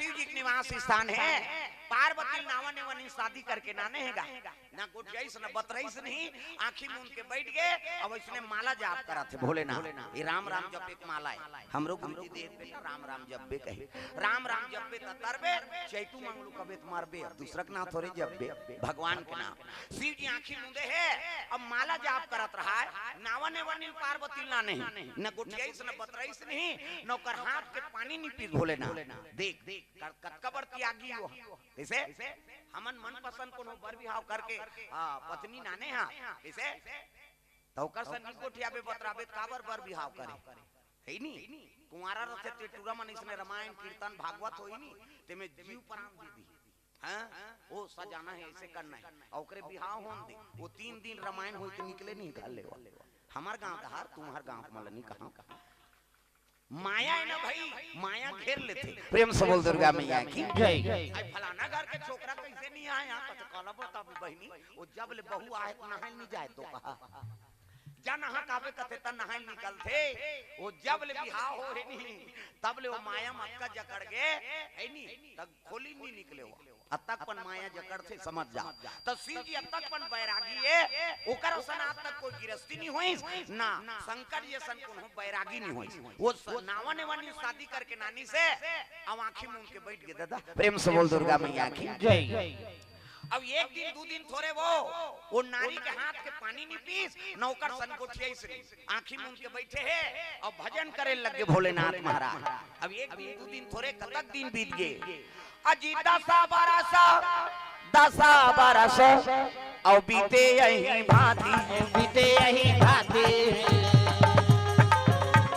शिव जी के निवास स्थान है। पार्वती नावा ने वनी शादी करके नाने हैगा ना गोठियाईस ना बतराईस नहीं, आंखी मूंद के बैठ गए। अब इसने माला जाप करा थे भोलेनाथ, ये राम राम जप एक माला है। हम लोग गुरुजी देख बेटा राम राम जप बे कहे, राम राम जप बे तरबे चैतू मंगलू कबे तुम्हार बे, दूसरा के नाम थोड़े जप बे, भगवान के नाम। शिव जी आंखी मूंदे है, अब माला जाप करत रहा है। नावा ने वनी पार्वती ना नहीं ना गोठियाईस ना बतराईस नहीं, नौकर हाथ के पानी नहीं पी भोलेनाथ। देख कबर त्यागी वो ऐसे हमन मन पसंद को बर बिहाव करके पत्नी नाने हा ऐसे तो कर सन गोठियाबे बतराबे काबर बर बिहाव करे है नी। कुंवारा रथे टेटुरा मन इसने रामायण कीर्तन भागवत होई नी ते में जीव प्राण दे दी। हां वो सजाना है ऐसे करना है और ओकरे बिहाव होन दे। वो 3 दिन रामायण होई तो निकले नहीं निकाल ले। हमार गांव का हार तुम्हार गांव का मलनी कहां माया है ना भाई, माया घेर लेते। प्रेम से बोल दुर्गा मैया की जय। आई फलाना घर के छोकरा कैसे नहीं आया तो कहला बता बहनी वो जब ले बहू आए नहाए नहीं जाए तो कहा जा नहा काबे कते त नहाए निकलते। वो जब ले बिहाव हो है नहीं तब ले वो माया मक्का जकड़ गए है नहीं तब खोली नहीं निकले। वो अतकपन माया जकड़ से समझ जा। तो शिव जी अतकपन बैरागी है, ओकर सनात तक कोई गिरस्ती नहीं हुई ना शंकर ये सन को बैरागी नहीं हुई। वो नावा ने वनी शादी करके नानी से अब आंखी मूंद के बैठ गए। दादा प्रेम से बोल दुर्गा मैया की जय। अब एक दिन 2 दिन थोड़े वो नारी के हाथ के पानी नहीं पीस नौकर सन गोठियाई से आंखी मूंद के बैठे हैं और भजन करे लगे भोलेनाथ महाराज। अब एक दिन 2 दिन थोड़े कतक दिन बीत गए। अजी 10 बरस और बीते यही भांति बीते यही भांति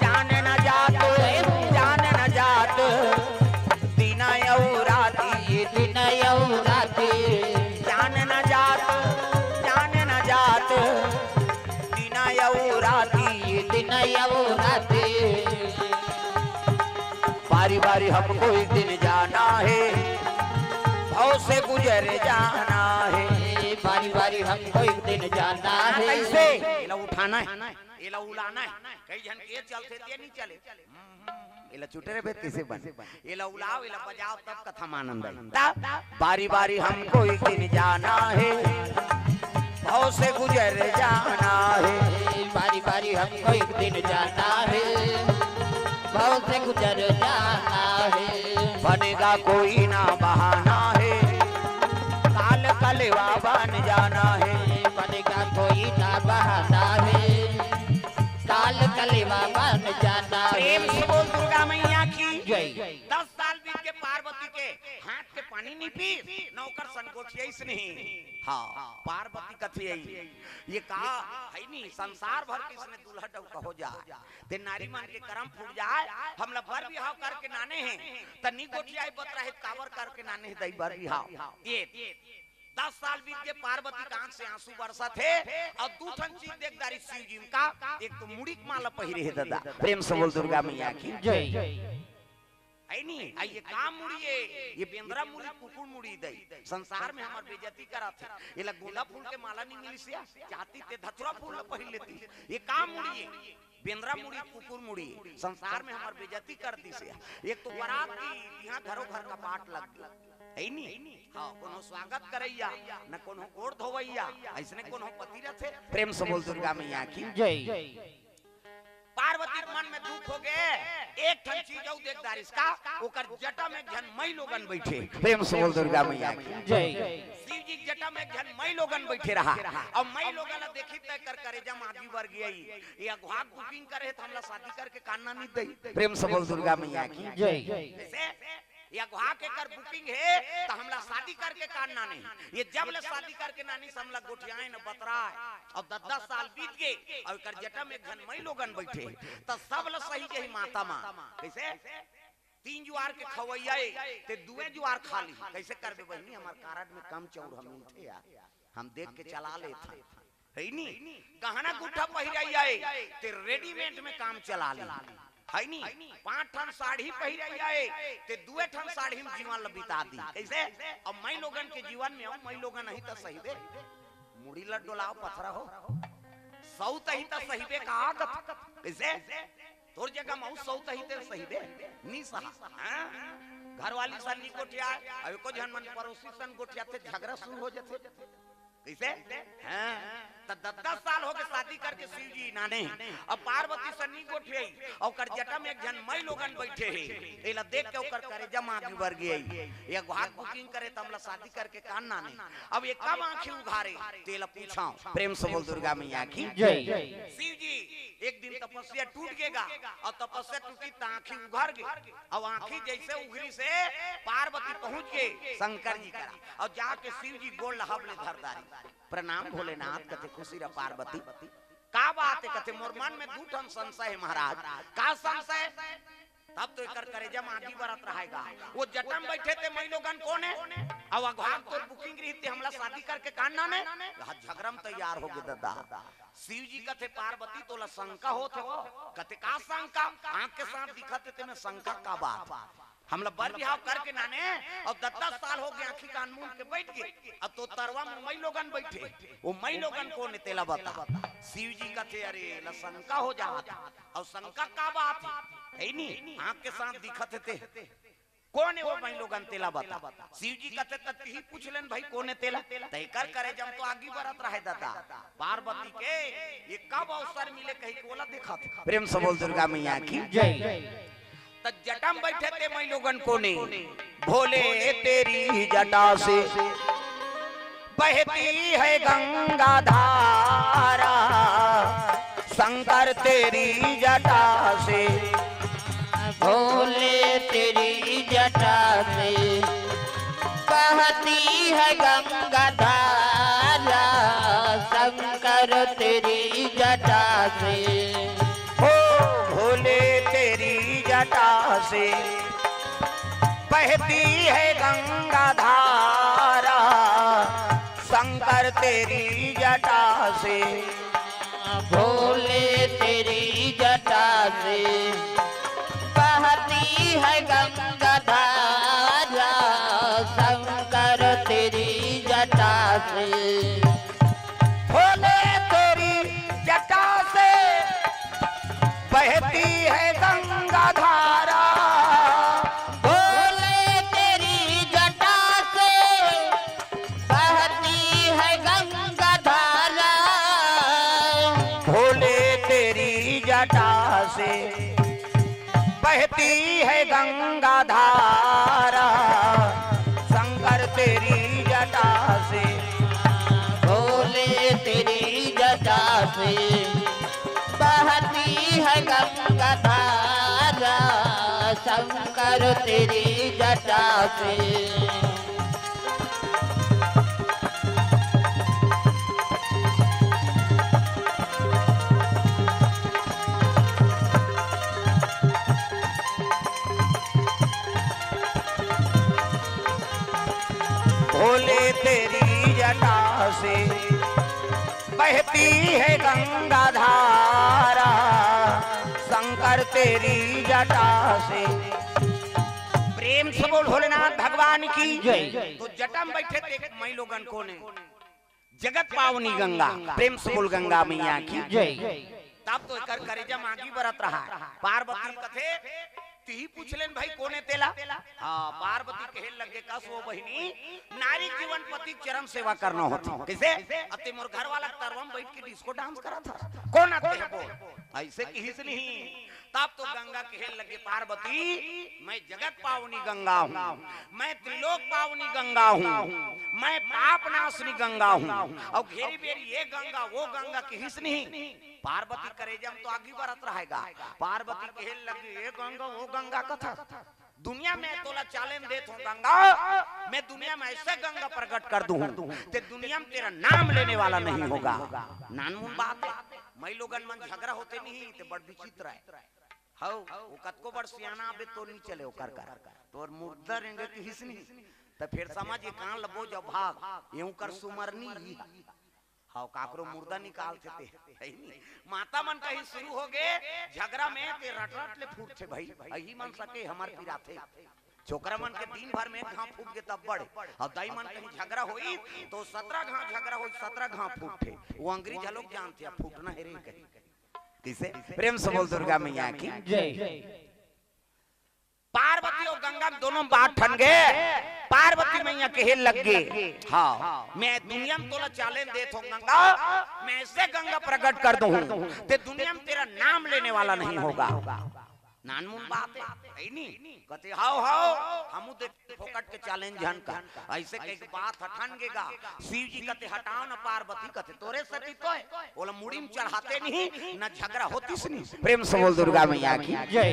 जान न जात दिन और राती ये दिन और राती जान न जात दिन और राती ये दिन और राती बारी बारी हमको एक दिन जाना है भाव से गुजर जाना है। बारी बारी हमको एक दिन जाना है। कैसे एला उठाना है एला उलाना है कई जन के चलते ते नहीं चले एला छूटे रे बेत कैसे बन एला उलाओ एला बजाओ तब कथा आनंद है। बारी बारी हमको एक दिन जाना है भाव से गुजर जाना है। बारी बारी हमको एक दिन जाना है भाव से गुजर जाना है। बनेगा कोई ना बहाना है काल कलेवा बन जाना है। बनेगा कोई ना बहाना है काल कलेवा बन जाना है। प्रेम से बोल दुर्गा मैया की जय। 10 साल बीत के पार्वती के हाथ के पानी नहीं पी नौकर संकोचियाई से नहीं। हाँ पार्वती कथी है ये कहा है नहीं संसार भर के इसने दूल्हा डौका हो जाए ते नारी मान के कर्म फूट जाए। हम लोग बर बिहाव करके नाने हैं तनी गोठियाई बतरा है कावर करके नाने हैं दई बर बिहाव। ये 10 साल बीत के पार्वती का आंख से आंसू बरसा थे और 2 ठन चीज देखदारी शिव जी का। एक तो मुड़ी माला पहिरे है दादा प्रेम से बोल दुर्गा मैया की जय। है नहीं आई ये काम मुड़िए ये बेंद्रा मुड़ी कुकुर मुड़ी दई संसार में हमार बेइज्जती करत है। ये ला गुलाब फूल के माला नहीं मिली से चाहती ते धतुरा फूल पहिर लेती। ये काम मुड़िए बेंद्रा मुड़ी कुकुर मुड़ी संसार में हमार बेइज्जती कर दी से। एक तो बारात की यहां घरों घर का पाट लग गया है नहीं। हां कोनो स्वागत करैया न कोनो गोड़ धोवैया ऐसने कोनो पति रथे। प्रेम से बोल दुर्गा मैया की जय। पार्वती मन में दुख हो गए एक ठन चीज औ देखदार इसका ओकर जटा में घन मई लोगन बैठे। प्रेम से बोल दुर्गा मैया की जय। शिव जी जटा में घन मई लोगन बैठे रहा और मई लोगन देखी तय कर करे जम आदि वर्ग गई ये अगवा बुकिंग करे तो हमला शादी करके कान्ना नहीं दई। प्रेम से बोल दुर्गा मैया की जय। या गुहा के कर बुकिंग है तो हमला शादी करके काटना नहीं। ये जब ले शादी करके नानी से हमला गोठियाए न बतराए और 10 साल बीत गए और कर जटा में घन मई लोगन बैठे तो सब ल सही जही माता मां कैसे 3 जुआर के खवैयाए ते 2 जुआर खाली कैसे करबे बहनी हमार कार्ड में कम चौर हम मिलथे यार हम देख के चला लेथे है नी। गहना गुठा पहिराई आए ते रेडीमेड में काम चला ले है नी। 5 ठन साड़ी पहिराई आए ते 2 ठन साड़ी में जीवन ल बिता दी कैसे। अब मई लोगन के जीवन में मई लोगन नहीं तो सही दे मुड़ी ल डोलाओ पथरा हो सौ तही तो सही बे का कैसे तोर जगह मऊ सौ तही ते सही बे नी सहा। घरवाली सन गोठिया अब एको जन मन पड़ोसी सन गोठिया थे झगड़ा शुरू हो जाते कैसे हैं तो 10 साल हो गए शादी करके शिव जी नाने अब पार्वती सन्नी गोठिया और कर जटा में एक जन मई लोगन बैठे है एला देख के ओकर करे जमा आगे बढ़ गई ये घाट बुकिंग करे त हमला शादी करके कान नाने अब एक कब आंखें उघारे तेला पूछाओ प्रेम से बोल दुर्गा मैया की जय। शिव जी एक दिन तपस्या टूट गएगा और तपस्या टूटी तो आंखें उघर गई अब आंखें जैसे उघरी से पार्वती पहुंच गए शंकर जी करा और जाके शिव जी गोल लहबले धरदारी प्रणाम भोलेनाथ कथे खुशी रा पार्वती का बात है कथे मोर मन में दूठन संशय है महाराज का संशय तब तो कर करे जब आगे बरत रहेगा वो जटम बैठे थे मई लोगन कौन है अब अघाग तो बुकिंग रही थी हमला शादी करके कान्ना ने झगड़म तैयार हो गए दादा शिव जी कथे पार्वती तोला शंका होत हो कथे का शंका आंख के साथ दिखते थे में शंका का बात हमला बर बिहाव करके नाने और 10 साल हो गए आंखी कान मूंद के बैठ गए अब तो तरवा में मई लोगन बैठे वो मई लोगन को ने तेला बता शिव जी का थे अरे ला शंका हो जाता और शंका का बात है नहीं आंख के साथ दिखते थे कौन है वो मई लोगन तेला बता शिव जी कहते तब ही पूछ लेन भाई कौन है तेला तय कर करे जब तो आगे बढ़त रहे दादा पार्वती के ये कब अवसर मिले कहीं कोला देखा प्रेम से बोल दुर्गा मैया की जय। जटम बैठे थे मई लोगन को ने भोले तेरी जटा से बहती है गंगा धारा शंकर तेरी जटा से भोले तेरी जटा से बहती है गंगा धारा शंकर तेरी जटा से हो भोले तेरी जटा से बहती है गंगा धारा शंकर तेरी जटा से भोले तेरी जटा से बहती है गंगा धारा शंकर तेरी जटा से भोले तेरी जटा से बहती है गंगा धारा भोले तेरी जटा से बहती है गंगा धारा भोले तेरी जटा से बहती है गंगा धारा शंकर तेरी जटा से भोले तेरी जटा से बहती है गंगा धारा शंकर तेरी जटा से भोले तेरी जटा से बहती है गंगा धारा शंकर तेरी जटा से प्रेम से बोल भोलेनाथ भगवान की जय। तो जटा में बैठे थे मई लोगन को ने जगत पावनी गंगा प्रेम से बोल गंगा मैया की जय। तब तो कर करेजा मांगी बरत रहा पार्वती कथे ती पूछ लेन भाई कोने तेला हाँ पार्वती कहे लगे का सो बहिनी नारी जीवन पति चरम सेवा करना होती कैसे अते मोर घर वाला तरवम बैठ के डिस्को डांस करा था कौन आते है वो ऐसे किस नहीं तब तो गंगा कहे लगे पार्वती मैं जगत पावनी गंगा हूँ मैं त्रिलोक पावनी गंगा हूँ मैं पाप नाशनी गंगा हूँ और घेरी बेरी ये गंगा वो गंगा किस नहीं पार्वती करे जब तो आगे बढ़त रहेगा पार्वती कहे लगी ये गंगा वो गंगा कथा दुनिया में तोला चैलेंज देत हूँ गंगा मैं दुनिया में ऐसे गंगा प्रकट कर दूं ते दुनिया में तेरा नाम लेने वाला नहीं होगा नानमुन बात है मैं लोगन मन झगड़ा होते नहीं ते बड़ विचित्र है हाउ वो कतको बड़ सियाना अबे तो नहीं चले ओ कर तोर मुर्दा रेंगे की हिस नहीं तो फिर समझ ये कान लबो जब भाग यूं कर सुमरनी हाउ काकरो मुर्दा निकालते थे है नहीं माता मन कहीं शुरू हो गए झगड़ा में ते रट रट ले फूट थे भाई यही मन सके हमार पीरा थे छोकरा मन के दिन भर में घाव फूट के तब बड़े और दाई मन कहीं झगड़ा होई तो 17 घाव झगड़ा होई 17 घाव फूट थे वो अंग्रेज लोग जानते हैं फूटना है रे कहीं किसे प्रेम से बोल दुर्गा मैया की जय। पार्वती और गंगा गंगा दोनों बात ठन गए पार्वती मैया कहे लग गए हाँ मैं दुनिया में तोला चैलेंज देत हूँ गंगा मैं ऐसे गंगा प्रकट कर दूं ते दुनिया में तेरा नाम लेने वाला नहीं होगा नानमुन बात है नहीं कहते हाओ हाओ हमू दे फोकट के चैलेंज जन का ऐसे कई बात हटन गेगा शिव जी कहते हटाओ ना पार्वती कहते तोरे सती तो है बोला मुड़ी में चढ़ाते नहीं ना झगड़ा होतीस नहीं प्रेम से बोल दुर्गा मैया की जय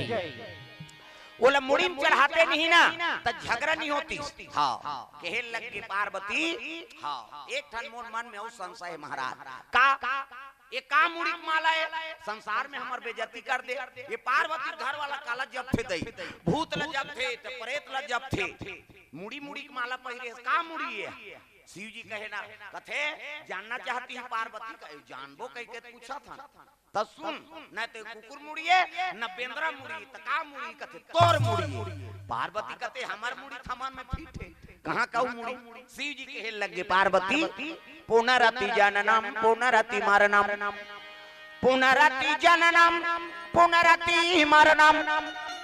बोला मुड़ी में चढ़ाते नहीं ना तो झगड़ा नहीं होती हाँ कहे लग के पार्वती हाँ एक ठन मोर मन में उस संशय महाराज का ये का मुड़ी माला है संसार में हमार बेइज्जती कर दे ये पार्वती घर वाला काला जब थे दई भूत ल जब थे तो प्रेत ल जब थे मुड़ी मुड़ी की माला पहिरे का मुड़ी है शिव जी कहे ना कथे जानना चाहती है पार्वती कहे जानबो कह के पूछा था तो सुन न तो कुकुर मुड़ी है न बेंद्रा मुड़ी तो का मुड़ी कथे तोर मुड़ी पार्वती कहते हमार मुड़ी थमान में फिट है कहाँ का मुड़ी शिव जी कहे लगे पार्वती पुनरति जननम पुनरति मरणम पुनरति जननम पुनरति मरणम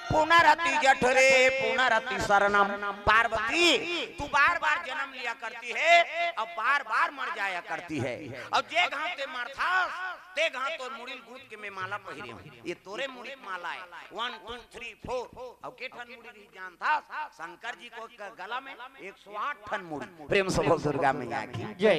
पुनरति जठरे पुनरति शरणम पार्वती तू बार बार जन्म लिया करती है अब बार बार मर जाया करती है अब जे घाव ते मरथा ते घाव तो मुड़ी गुद के में माला पहिरे हूं ये तोरे मुड़ी माला है 1 2 3 4 अब के ठन मुड़ी नहीं जानता शंकर जी को गला में 108 ठन मुड़ी प्रेम से दुर्गा मैया की जय।